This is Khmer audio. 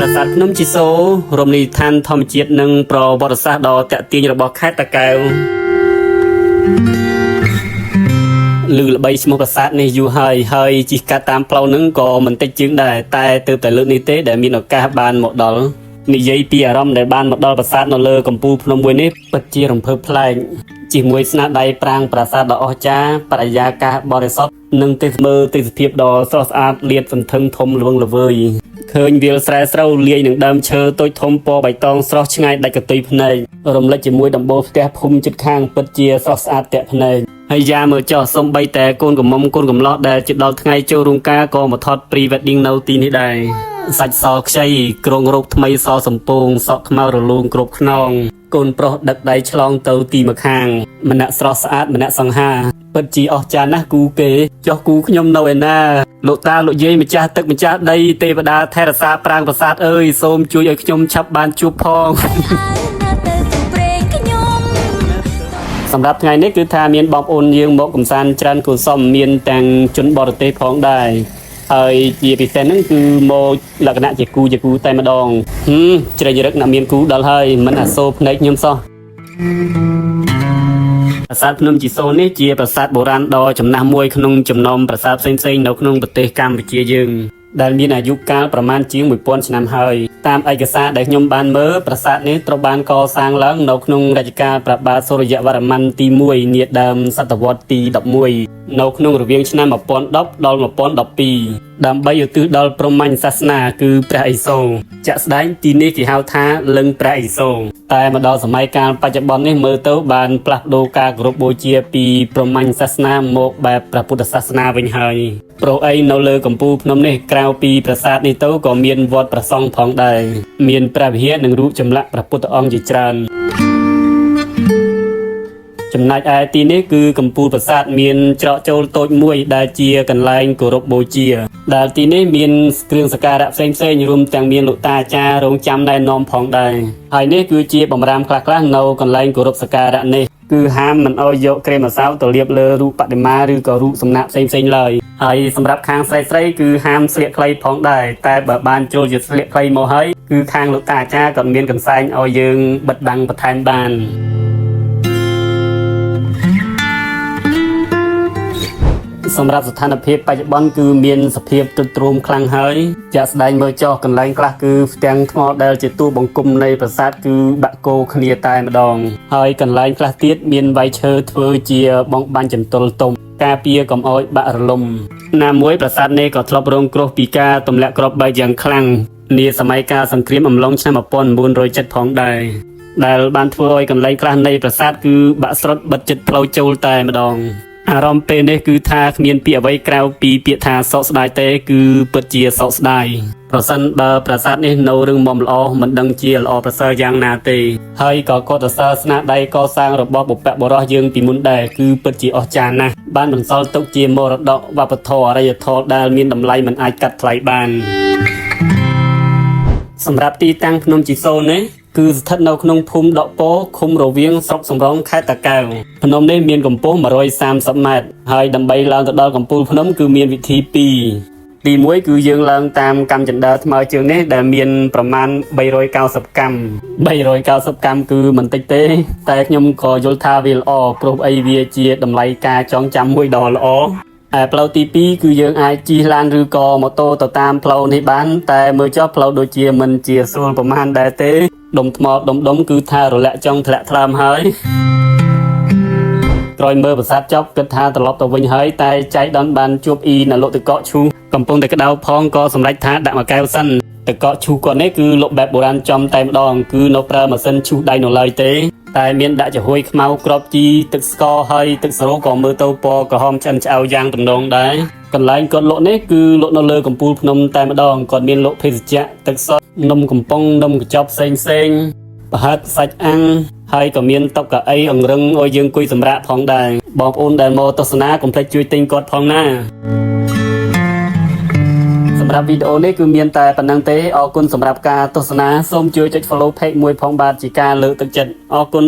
ប្រាសាទភ្នំជីសូរមណីយដ្ឋានធម្មជាតិនិងប្រវត្តិសាស្ត្រដ៏ទាក់ទាញរបស់ខេត្តតាកែវលើល្បីឈ្មោះប្រាសាទនេះយូរហើយជិះកាត់តាមផ្លូវនឹងក៏មិនតិចជាងដែរតែទើបតែលើកនេះទេដែលមានឱកាសបានមកដល់និយាយពីអារម្មណ៍ដែលបានមកដល់ប្រាសាទនៅលើកំពូលភ្នំមួយនេះពិតជារំភើបប្លែកជាមួយស្នាដៃប្រាង្គប្រាសាទដ៏អស្ចារ្យបរិយាកាសបរិសុទ្ធនិងទេសភាពដ៏ស្រស់ស្អាតលាតសន្ធឹងធំល្វឹងល្វើយឃើញវាលស្រែស្រូវលាយនឹងដើមឈើតូចធំពណ៌បៃតងស្រស់ឆ្ងាយដាច់កន្ទុយភ្នែករំលេចជាមួយដំបូលផ្ទះភូមិជិតខាងពិតជាស្រស់ស្អាតទាក់ភ្នែកហើយយ៉ាមើលចោះសំបីតែកូនកំឡោះដែលជិតដល់ថ្ងៃចូលរោងការក៏មកថត pre-wedding នៅទីនេះដែរសាច់សខ្ចីក្រងរោគថ្មីសសំពងសក់ខ្មៅរលោងគ្រប់ខ្នងកូនប្រុសដឹកដៃឆ្លងទៅទីម្ខាងម្នាក់ស្រស់ស្អាតម្នាក់សង្ហាពិតជាអស្ចារ្យណាស់គូគេចុះគូខ្ញុំនៅឯណាលោកតាលោកយាយម្ចាស់ទឹកម្ចាស់ដីទេវតាថែរក្សាប្រាង្គប្រាសាទអើយសូមជួយឲ្យខ្ញុំឆាប់បានជួបផងសម្រាប់ថ្ងៃនេះគឺថាមានបងប្អូនយើងមកកំសាន្តច្រើនគួរសមមានទាំងជនបរទេសផងដែរហើយជាពិសេសហ្នឹងគឺមកលក្ខណៈជាគូតែម្ដងជ្រេចរឹកណាស់មានគូដល់ហើយមិនអាសូរភ្នែកខ្ញុំសោះប្រាសាទភ្នំជីសូនេះជាប្រាសាទបុរាណដ៏ចំណាស់មួយក្នុងចំណោមប្រាសាទផ្សេងៗនៅក្នុងប្រទេសកម្ពុជាយើងដែលមានអាយុកាលប្រមាណជាង 1000 ឆ្នាំហើយតាមឯកសារដែលខ្ញុំបានមើលប្រាសាទនេះត្រូវបានកសាងឡើងនៅក្នុងរជ្ជកាលព្រះបាទសូរ្យវរ្ម័នទី1នាដើមសតវត្សទី11នៅក្នុងរវាងឆ្នាំ1010ដល់1012ដើម្បីឧទ្ទិសដល់ព្រហ្មញ្ញសាសនាគឺព្រះឥសូរជាក់ស្ដែងទីនេះគេហៅថាលឹងព្រះឥសូរតែមកដល់សម័យកាលបច្ចុប្បន្ននេះមើលទៅបានផ្លាស់ប្ដូរការគោរពបូជាពីព្រហ្មញ្ញសាសនាមកបែបព្រះពុទ្ធសាសនាវិញហើយព្រោះអីនៅលើកំពូលភ្នំនេះក្រៅពីប្រាសាទនេះទៅក៏មានវត្តព្រះសង្ឃផងដែរមានព្រះវិហារនិងរូបចម្លាក់ព្រះពុទ្ធអង្គជាច្រើនចំណែកឯទីនេះគឺកំពូលប្រាសាទមានច្រកចូលតូចមួយដែលជាកន្លែងគោរពបូជាដែលទីនេះមានគ្រឿងសក្ការៈផ្សេងរួមទាំងមានលោកតាអាចារ្យរងចាំណែនាំផងដែរហើយនេះគឺជាបំរាមខ្លះនៅកន្លែងគោរពសក្ការៈនេះគឺហាមមិនអោយយកក្រែមម្សៅទៅលាបលើរូបបដិមាឬក៏រូបសំណាកផ្សេងឡើយហើយសម្រាប់ខាងស្រីគឺហាមស្លៀកខ្លីផងដែរតែបើបានចូលជាស្លៀកខ្លីមកហើយគឺខាងលោកតាអាចារ្យក៏មានកន្សែងឲ្យយើងបិទបាំងបន្ថែមបានសម្រាប់ស្ថានភាពបច្ចុប្បន្នគឺមានសភាពទ្រុឌទ្រោមខ្លាំងហើយជាក់ស្ដែងមើលចុះកន្លែងខ្លះគឺផ្ទាំងថ្មដែលជាតួបង្គំនៃប្រាសាទគឺបាក់គោគ្នាតែម្ដងហើយកន្លែងខ្លះទៀតមានវ័យឈើធ្វើជាបងបាញ់ចន្ទល់ទុំការពារកុំឲ្យបាក់រលំណាមួយប្រាសាទនេះក៏ធ្លាប់រងគ្រោះពីការទម្លាក់គ្រាប់បែកយ៉ាងខ្លាំងនាសម័យកាលសង្គ្រាមអំឡុងឆ្នាំ1907ផងដែរដែលបានធ្វើឲ្យកន្លែងខ្លះនៃប្រាសាទគឺបាក់ស្រុតបិទជិតផ្លូវចូលតែម្ដងអារម្មណ៍ពេលនេះគឺថាគ្មានពាក្យអ្វីក្រៅពីពាក្យថាសោកស្ដាយទេគឺពិតជាសោកស្ដាយប្រសិនបើប្រាសាទនេះនៅរឹងមាំល្អមិនដឹងជាល្អប្រសើរយ៉ាងណាទេហើយក៏កត់សរសើរស្នាដៃកសាងរបស់បុព្វបុរសយើងពីមុនដែរគឺពិតជាអស្ចារ្យណាស់បានបន្សល់ទុកជាមរតកវប្បធម៌អរិយធម៌ដែលមានតម្លៃមិនអាចកាត់ថ្លៃបានសម្រាប់ទីតាំងភ្នំជីសូនេះគឺស្ថិតនៅក្នុងភូមិដកពោឃុំរវៀងស្រុកសំរងខេត្តតាកែវភ្នំនេះមានកម្ពស់130ម៉ែត្រហើយដើម្បីឡើងទៅដល់កំពូលភ្នំគឺមានវិធី2ទី1គឺយើងឡើងតាមកម្មចន្ទើថ្មើរជើងនេះដែលមានប្រមាណ390កម្មគឺមិនតិចទេតែខ្ញុំក៏យល់ថាវាល្អព្រោះអីវាជាតម្លៃការចងចាំមួយដ៏ល្អឯផ្លូវទី2គឺយើងអាចជិះឡានឬក៏ម៉ូតូទៅតាមផ្លូវនេះបានតែមើលចុះផ្លូវដូចជាមិនជាស្រួលប្រហែលដែរទេដុំថ្មដុំគឺថារលាក់ចង់ធ្លាក់ថ្លើមហើយក្រោយមើលប្រាសាទចប់គិតថាត្រឡប់ទៅវិញហើយតែចៃដន្យបានជួបអ៊ីនៅលោកទឹកកកឈូកំពុងតែក្តៅផងក៏សម្រេចថាដាក់មួយកែវសិនទឹកកកឈូគាត់នេះគឺលោកបែបបុរាណចំតែម្ដងគឺនៅប្រើម៉ាស៊ីនឈូសដៃនៅឡើយទេតែមានដាក់ចំហួយខ្មៅក្របជីទឹកស្ករហើយទឹកសរោក៏មើលទៅពណ៌ក្រហមឆ្អិនឆ្អៅយ៉ាងទំនងដែរកន្លែងគាត់លក់នេះគឺលក់នៅលើកំពូលភ្នំតែម្ដងគាត់មានលក់ភេសជ្ជៈទឹកសុទ្ធនំកំប៉ុងនំកញ្ចប់ផ្សេងប្រហិតសាច់អាំងហើយក៏មានតុកៅអីអង្រឹងឲ្យយើងអង្គុយសម្រាកផងដែរបងប្អូនដែលមកទស្សនាកុំភ្លេចជួយទិញគាត់ផងណាសម្រាប់វីដេអូនេះគឺមានតែប៉ុណ្្នឹងទេអរគុណសម្រាប់ការទស្សនាសូមជួយចុច follow page មួយផងបាទជាការលើកទឹកចិត្តអរគុណ